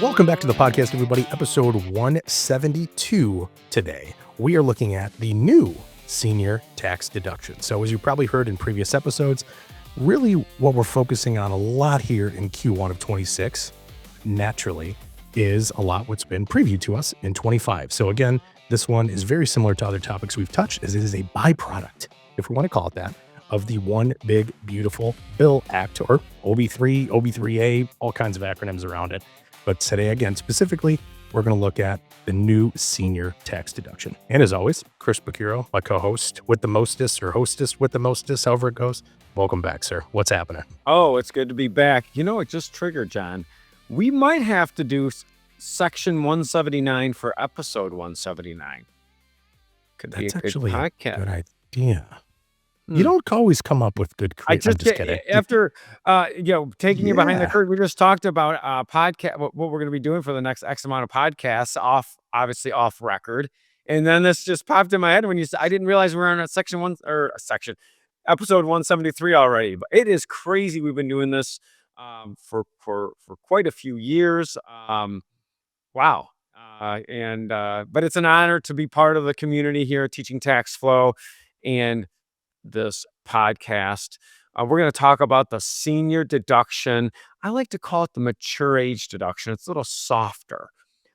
Welcome back to the podcast, everybody. Episode 172 today. We are looking at the new senior tax deduction. So as you probably heard in previous episodes, really what we're focusing on a lot here in Q1 of 26, naturally, is a lot what's been previewed to us in 25. So again, this one is very similar to other topics we've touched, as it is a byproduct, if we want to call it that, of the One Big Beautiful Bill Act, or OB3, OB3A, all kinds of acronyms around it. But today, again, specifically, we're going to look at the new senior tax deduction. And as always, Chris Bacuro, my co-host with the mostest, or hostess with the mostest, however it goes. Welcome back, sir. What's happening? Oh, it's good to be back. You know, it just triggered, John. We might have to do section 179 for episode 179. That's be a actually good podcast. A good idea. You don't always come up with good creative. I'm just kidding. After, taking you behind the curtain, we just talked about podcast, what we're going to be doing for the next X amount of podcasts, obviously off record. And then this just popped in my head when you said, I didn't realize we were on episode 173 already. But it is crazy. We've been doing this for quite a few years. Wow. But it's an honor to be part of the community here, Teaching Tax Flow, and this podcast. We're going to talk about the senior deduction. I like to call it the mature age deduction. It's a little softer.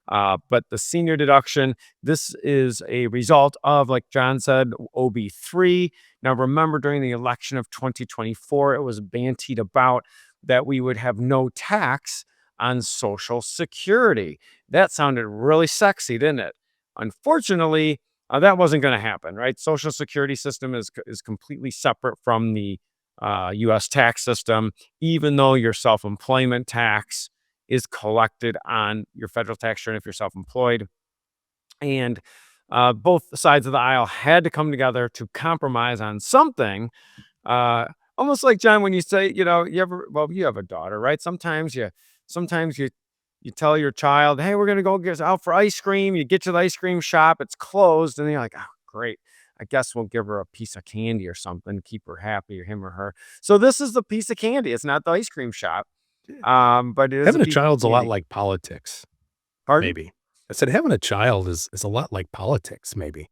But the senior deduction, this is a result of, like John said, OB3. Now, remember, during the election of 2024, it was bantied about that we would have no tax on Social Security. That sounded really sexy, didn't it? Unfortunately, that wasn't going to happen, right? Social Security system is completely separate from the U.S. tax system, even though your self-employment tax is collected on your federal tax return if you're self-employed. And both sides of the aisle had to come together to compromise on something. Almost like, John, when you say, you have a daughter, right? Sometimes you tell your child, hey, we're going to go get out for ice cream. You get to the ice cream shop, it's closed. And then you're like, oh, great. I guess we'll give her a piece of candy or something, keep her happy, or him or her. So this is the piece of candy. It's not the ice cream shop. But it is having a child's a lot like politics. Pardon? Maybe. I said having a child is a lot like politics, maybe.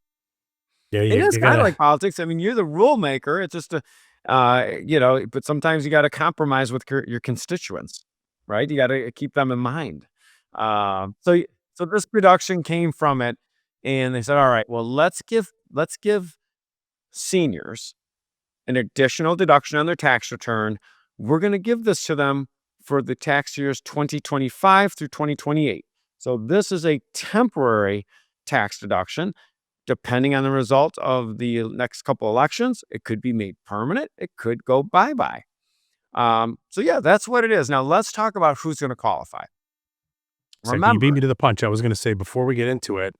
Yeah, it is kind of like politics. I mean, you're the rule maker. It's just but sometimes you got to compromise with your constituents. Right, you got to keep them in mind. So this reduction came from it, and they said, "All right, well, let's give seniors an additional deduction on their tax return. We're going to give this to them for the tax years 2025 through 2028. So this is a temporary tax deduction, depending on the result of the next couple elections. It could be made permanent. It could go bye-bye." That's what it is. Now let's talk about who's going to qualify. Remember, you beat me to the punch. I was going to say, before we get into it,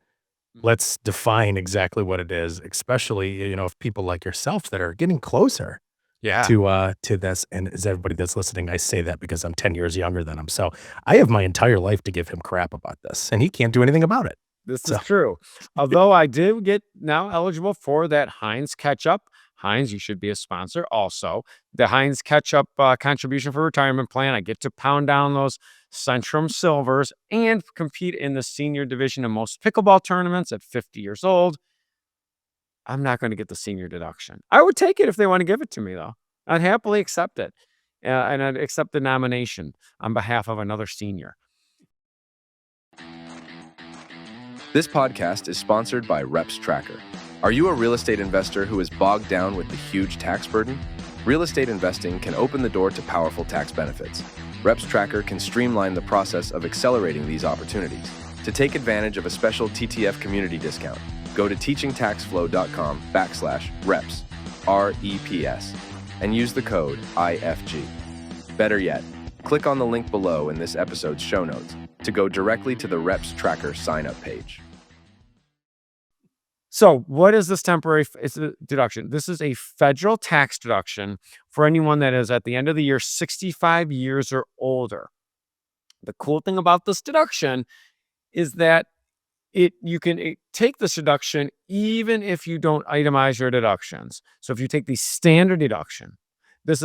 let's define exactly what it is, especially, if people like yourself that are getting closer to this. And as everybody that's listening, I say that because I'm 10 years younger than him. So I have my entire life to give him crap about this, and he can't do anything about it. This is true. Although I did get now eligible for that Heinz Ketchup. Heinz, you should be a sponsor also. The Heinz Ketchup contribution for retirement plan. I get to pound down those Centrum Silvers and compete in the senior division of most pickleball tournaments at 50 years old. I'm not going to get the senior deduction. I would take it if they want to give it to me, though. I'd happily accept it. And I'd accept the nomination on behalf of another senior. This podcast is sponsored by REPStracker. Are you a real estate investor who is bogged down with the huge tax burden? Real estate investing can open the door to powerful tax benefits. REPStracker can streamline the process of accelerating these opportunities. To take advantage of a special TTF community discount, go to teachingtaxflow.com/reps, REPS, and use the code IFG. Better yet, click on the link below in this episode's show notes to go directly to the REPStracker sign-up page. So what is this temporary deduction? This is a federal tax deduction for anyone that is at the end of the year 65 years or older. The cool thing about this deduction is that you can take this deduction even if you don't itemize your deductions. So if you take the standard deduction, this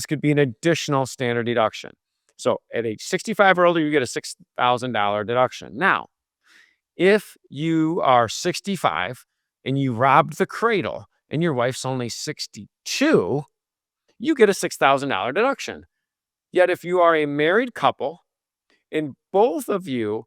could be an additional standard deduction. So at age 65 or older, you get a $6,000 deduction. Now, if you are 65 and you robbed the cradle and your wife's only 62, you get a $6,000 deduction. Yet if you are a married couple and both of you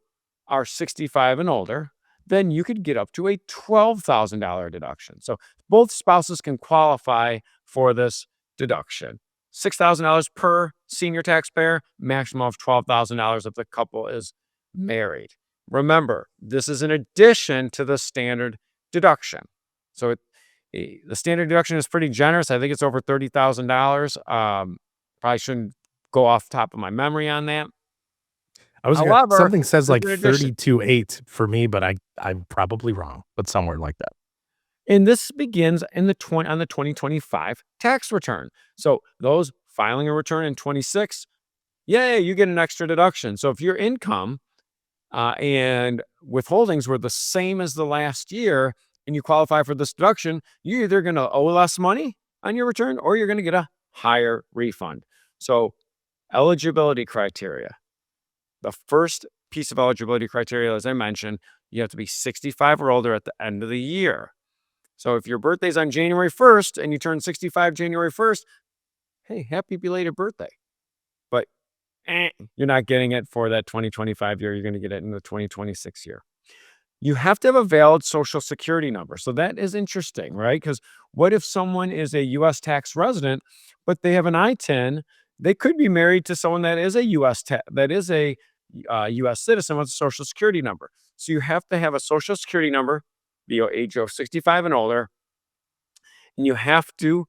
are 65 and older, then you could get up to a $12,000 deduction. So both spouses can qualify for this deduction. $6,000 per senior taxpayer, maximum of $12,000 if the couple is married. Remember, this is in addition to the standard deduction. So the standard deduction is pretty generous. I think it's over $30,000. Probably shouldn't go off the top of my memory on that. However, something says like in addition- 32.8 for me, but I'm probably wrong, but somewhere like that. And this begins on the 2025 tax return. So those filing a return in 26, yay, you get an extra deduction. So if your income and withholdings were the same as the last year and you qualify for this deduction, you're either going to owe less money on your return or you're going to get a higher refund. So eligibility criteria. The first piece of eligibility criteria, as I mentioned, you have to be 65 or older at the end of the year. So if your birthday's on January 1st and you turn 65 January 1st, hey, happy belated birthday. But you're not getting it for that 2025 year. You're going to get it in the 2026 year. You have to have a valid social security number. So that is interesting, right? Because what if someone is a U.S. tax resident, but they have an I-10? They could be married to someone that is a U.S. U.S. citizen with a social security number. So you have to have a social security number, be age of 65 and older, and you have to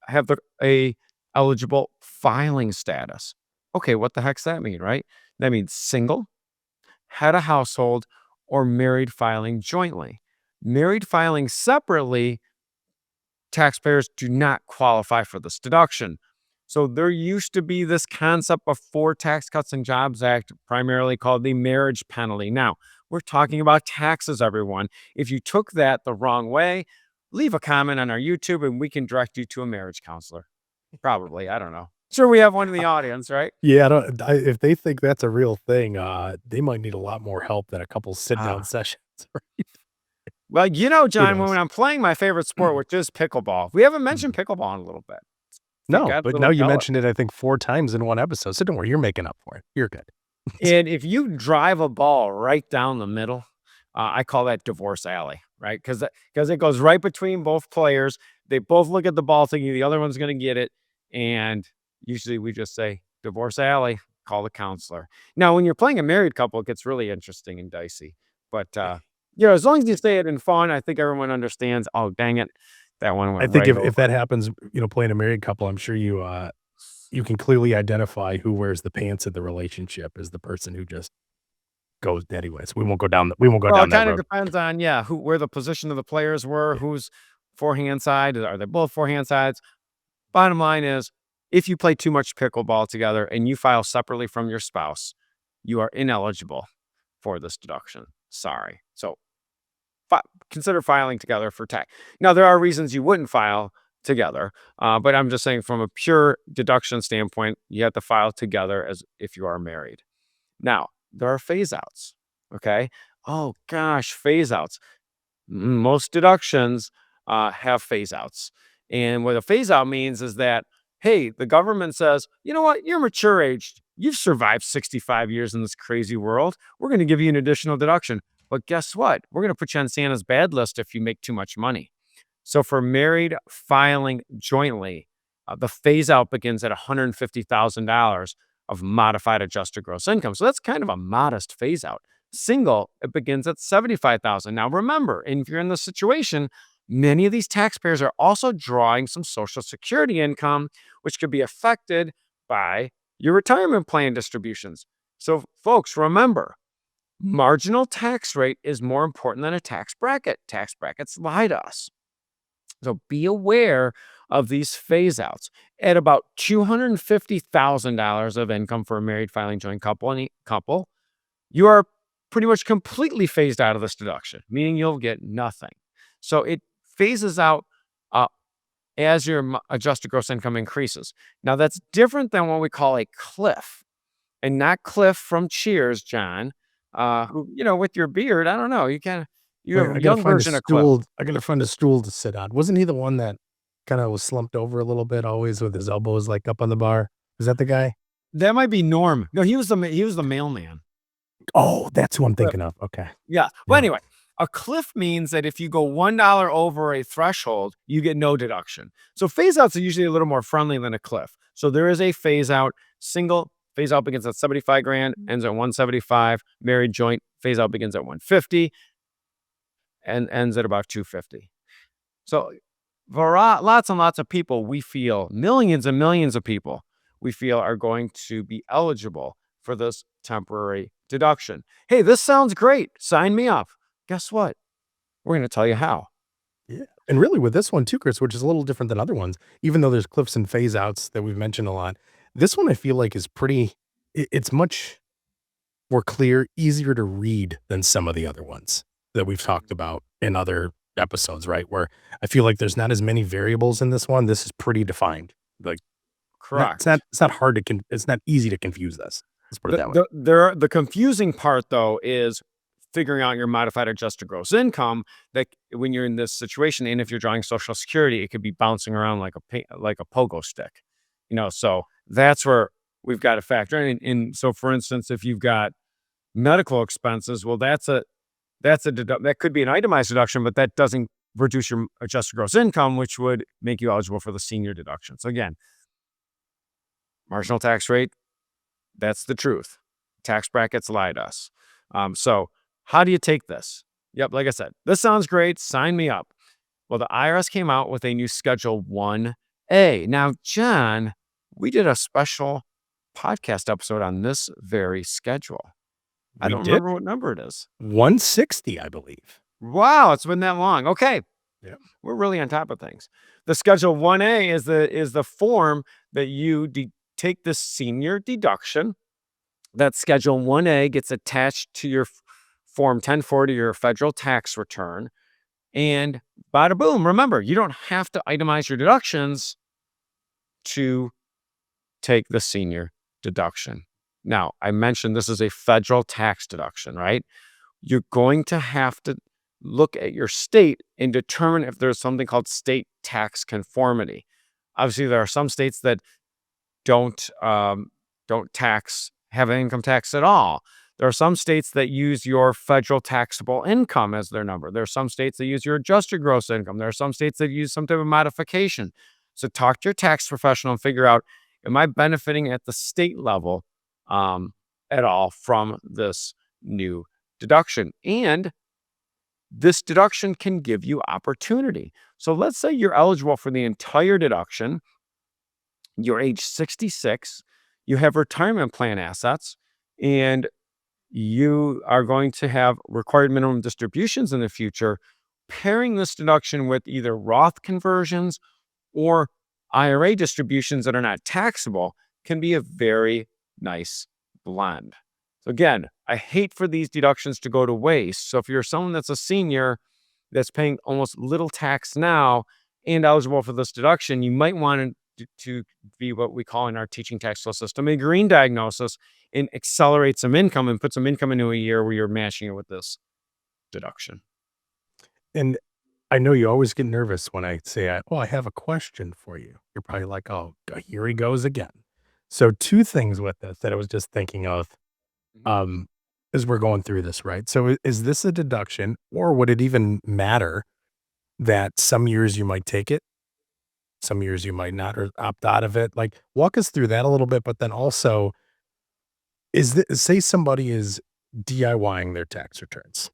have a eligible filing status. Okay, what the heck's that mean, right? That means single, head of household, or married filing jointly. Married filing separately, taxpayers do not qualify for this deduction. So there used to be this concept before Tax Cuts and Jobs Act, primarily called the marriage penalty. Now, we're talking about taxes, everyone. If you took that the wrong way, leave a comment on our YouTube and we can direct you to a marriage counselor. Probably, I don't know. Sure, we have one in the audience, right? Yeah, if they think that's a real thing, they might need a lot more help than a couple sit-down sessions. Right? Well, John, knows? when I'm playing my favorite sport, which is pickleball, we haven't mentioned pickleball in a little bit. No, but now you mentioned it, I think 4 times in one episode. So don't worry, you're making up for it. You're good. And if you drive a ball right down the middle, I call that divorce alley, right? Because it goes right between both players. They both look at the ball thinking the other one's going to get it. And usually we just say, divorce alley, call the counselor. Now, when you're playing a married couple, it gets really interesting and dicey. But, as long as you say it in fun, I think everyone understands, oh, dang it. That one went I think right if that happens, playing a married couple, I'm sure you can clearly identify who wears the pants in the relationship as the person who just goes anyways. We won't go down Well, that it kind of road. depends on, where the position of the players were, who's forehand side. Are they both forehand sides? Bottom line is, if you play too much pickleball together and you file separately from your spouse, you are ineligible for this deduction. Sorry. So consider filing together for tax. Now, there are reasons you wouldn't file together, but I'm just saying from a pure deduction standpoint, you have to file together as if you are married. Now, there are phase outs. Okay. Oh gosh, phase outs. Most deductions have phase outs. And what a phase out means is that, hey, the government says, you know what, you're mature aged. You've survived 65 years in this crazy world. We're going to give you an additional deduction. But guess what? We're going to put you on Santa's bad list if you make too much money. So for married filing jointly, the phase out begins at $150,000 of modified adjusted gross income. So that's kind of a modest phase out. Single, it begins at $75,000. Now remember, if you're in this situation, many of these taxpayers are also drawing some Social Security income, which could be affected by your retirement plan distributions. So folks, remember, marginal tax rate is more important than a tax bracket. Tax brackets lie to us. So be aware of these phase outs. At about $250,000 of income for a married filing joint couple, you are pretty much completely phased out of this deduction, meaning you'll get nothing. So it phases out as your adjusted gross income increases. Now, that's different than what we call a cliff. and not Cliff from Cheers, John, who, with your beard, I don't know, you have I a gotta young find a version of Cliff. stool. I gotta find a stool to sit on. Wasn't he the one that kind of was slumped over a little bit, always with his elbows like up on the bar? Is that the guy? That might be Norm. No, he was the mailman. Oh, that's who I'm Cliff. thinking of. Okay. Yeah. Well, Yeah. anyway, a cliff means that if you go $1 over a threshold, you get no deduction. So phase outs are usually a little more friendly than a cliff. So there is a phase out. Single phase out begins at 75 grand, ends at 175. Married joint phase out begins at 150 and ends at about 250. So for lots and lots of people, we feel millions and millions of people we feel are going to be eligible for this temporary deduction. Hey, this sounds great. Sign me up. Guess what? We're going to tell you how. Yeah. And really with this one too, Chris, which is a little different than other ones, even though there's cliffs and phase outs that we've mentioned a lot, this one I feel like is it's much more clear, easier to read than some of the other ones that we've talked about in other episodes, right? Where I feel like there's not as many variables in this one. This is pretty defined. Like Correct. it's not hard to, it's not easy to confuse this. Let's put it that way. The confusing part, though, is figuring out your modified adjusted gross income. That when you're in this situation, and if you're drawing Social Security, it could be bouncing around like a pogo stick. So that's where we've got to factor in. And so, for instance, if you've got medical expenses, well, that could be an itemized deduction, but that doesn't reduce your adjusted gross income, which would make you eligible for the senior deduction. So again, marginal tax rate, that's the truth. Tax brackets lie to us. So how do you take this? Yep, like I said, this sounds great. Sign me up. Well, the IRS came out with a new Schedule 1A. Now, John, we did a special podcast episode on this very schedule. I don't remember what number it is. 160, I believe. Wow, it's been that long. Okay. Yeah. We're really on top of things. The Schedule 1A is the form that you take the senior deduction. That Schedule 1A gets attached to your Form 1040, your federal tax return. And bada boom, remember, you don't have to itemize your deductions to take the senior deduction. Now, I mentioned this is a federal tax deduction, right? You're going to have to look at your state and determine if there's something called state tax conformity. Obviously, there are some states that don't have an income tax at all. There are some states that use your federal taxable income as their number. There are some states that use your adjusted gross income. There are some states that use some type of modification. So talk to your tax professional and figure out, am I benefiting at the state level at all from this new deduction? And this deduction can give you opportunity. So let's say you're eligible for the entire deduction. You're age 66, you have retirement plan assets, and you are going to have required minimum distributions in the future. Pairing this deduction with either Roth conversions or IRA distributions that are not taxable can be a very nice blend. So again, I hate for these deductions to go to waste. So if you're someone that's a senior that's paying almost little tax now and eligible for this deduction, you might want to be what we call in our teaching tax law system a green diagnosis and accelerate some income and put some income into a year where you're matching it with this deduction. And I know you always get nervous when I say, I have a question for you. You're probably like, oh, here he goes again. So two things with this that I was just thinking of as we're going through this, right? So is this a deduction, or would it even matter that some years you might take it, some years you might not, or opt out of it? Like, walk us through that a little bit, but then also, say somebody is DIYing their tax returns.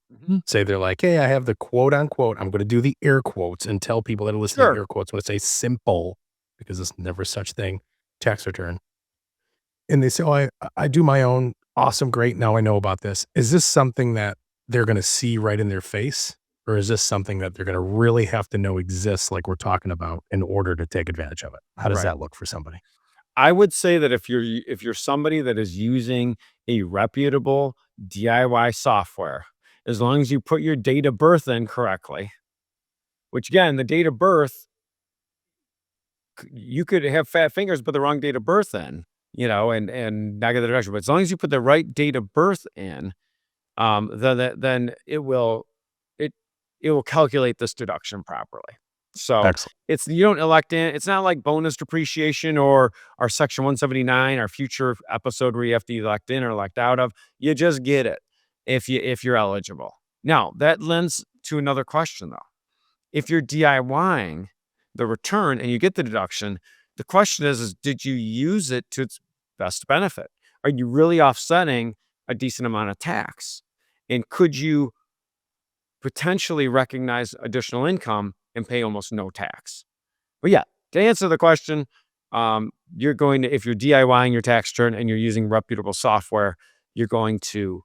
Say they're like, hey, I have the quote unquote, I'm going to do the air quotes and tell people that are listening to air quotes when I say simple, because it's never such thing, tax return. And they say, oh, I do my own. Awesome. Great. Now I know about this. Is this something that they're going to see right in their face? Or is this something that they're going to really have to know exists, like we're talking about, in order to take advantage of it? How does that look for somebody? I would say that if you're somebody that is using a reputable DIY software, as long as you put your date of birth in correctly, which again, the date of birth, you could have fat fingers, but the wrong date of birth in, and negative deduction. But as long as you put the right date of birth in, then it will calculate this deduction properly. So Excellent. you don't elect in. It's not like bonus depreciation or our Section 179, our future episode where you have to elect in or elect out of. You just get it if you're eligible. Now that lends to another question though. If you're DIYing the return and you get the deduction, the question is did you use it to its best benefit? Are you really offsetting a decent amount of tax? And could you potentially recognize additional income and pay almost no tax? But yeah, to answer the question, you're going to, if you're DIYing your tax return and you're using reputable software, you're going to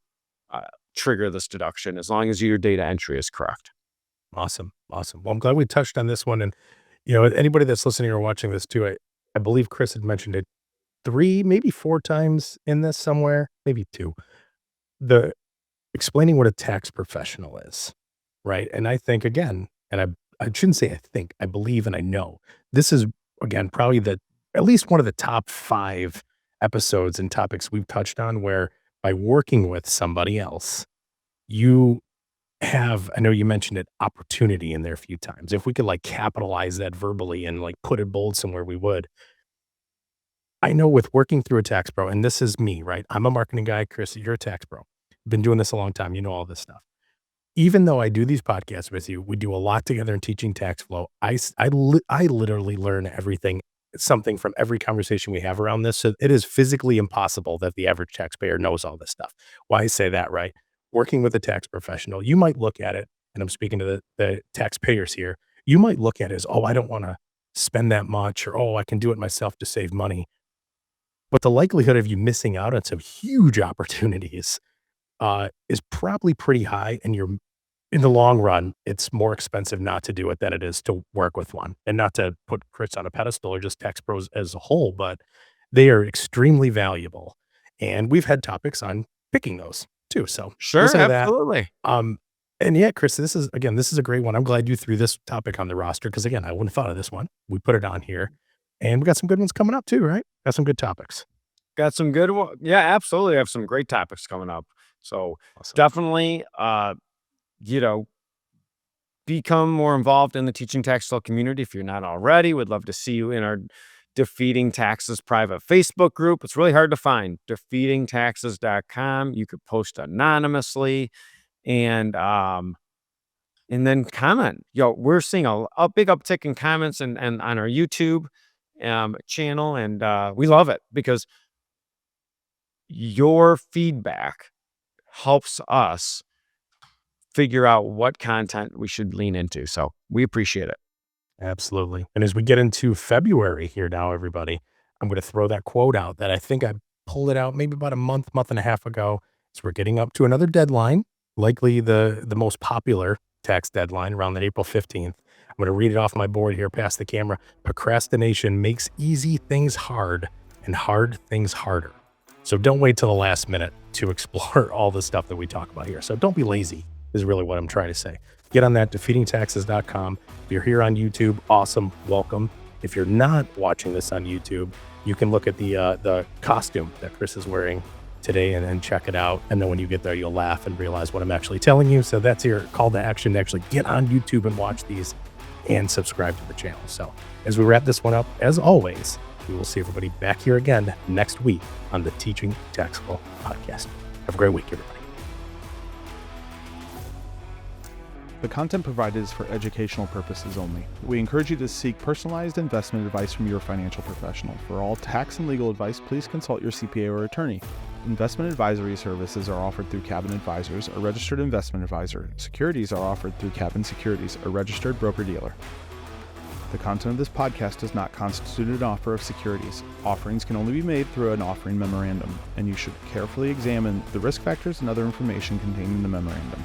trigger this deduction as long as your data entry is correct. Awesome. Well, I'm glad we touched on this one. And, anybody that's listening or watching this too, I believe Chris had mentioned it 3, maybe 4 times in this somewhere, maybe 2. The explaining what a tax professional is, right? And I think, again, and I shouldn't say I think, I believe and I know, this is, again, probably at least one of the top 5 episodes and topics we've touched on where by working with somebody else, you have, I know you mentioned it, opportunity in there a few times. If we could capitalize that verbally and put it bold somewhere, we would. I know with working through a tax pro, and this is me, right? I'm a marketing guy. Chris, you're a tax pro. Been doing this a long time. You know all this stuff. Even though I do these podcasts with you, we do a lot together in teaching tax flow. I literally learn something from every conversation we have around this. So it is physically impossible that the average taxpayer knows all this stuff. Why I say that, right? Working with a tax professional, you might look at it, and I'm speaking to the taxpayers here. You might look at it as, oh, I don't want to spend that much, or, oh, I can do it myself to save money. But the likelihood of you missing out on some huge opportunities is probably pretty high. And in the long run, it's more expensive not to do it than it is to work with one. And not to put Chris on a pedestal or just tax pros as a whole, but they are extremely valuable. And we've had topics on picking those too. So sure, listen to absolutely. that. And yeah, Chris, this is a great one. I'm glad you threw this topic on the roster because, again, I wouldn't have thought of this one. We put it on here. And we got some good ones coming up too, right? Got some good topics. Got some good ones. Yeah, absolutely. I have some great topics coming up. So Awesome. Definitely, become more involved in the teaching tax law community if you're not already. We'd love to see you in our Defeating Taxes private Facebook group. It's really hard to find. defeatingtaxes.com. You could post anonymously and then comment. We're seeing a big uptick in comments and on our YouTube channel, and we love it because your feedback helps us figure out what content we should lean into. So we appreciate it. Absolutely. And as we get into February here now, everybody, I'm going to throw that quote out that I think I pulled it out maybe about a month and a half ago. So we're getting up to another deadline, likely the most popular tax deadline around that April 15th. I'm going to read it off my board here past the camera. Procrastination makes easy things hard and hard things harder. So don't wait till the last minute to explore all the stuff that we talk about here. So don't be lazy is really what I'm trying to say. Get on that, defeatingtaxes.com. If you're here on YouTube, awesome, welcome. If you're not watching this on YouTube, you can look at the costume that Chris is wearing today and check it out. And then when you get there, you'll laugh and realize what I'm actually telling you. So that's your call to action to actually get on YouTube and watch these and subscribe to the channel. So as we wrap this one up, as always, we will see everybody back here again next week on the Teaching Tax Law podcast. Have a great week, everybody. The content provided is for educational purposes only. We encourage you to seek personalized investment advice from your financial professional. For all tax and legal advice, please consult your CPA or attorney. Investment advisory services are offered through Cabin Advisors, a registered investment advisor. Securities are offered through Cabin Securities, a registered broker-dealer. The content of this podcast does not constitute an offer of securities. Offerings can only be made through an offering memorandum, and you should carefully examine the risk factors and other information contained in the memorandum.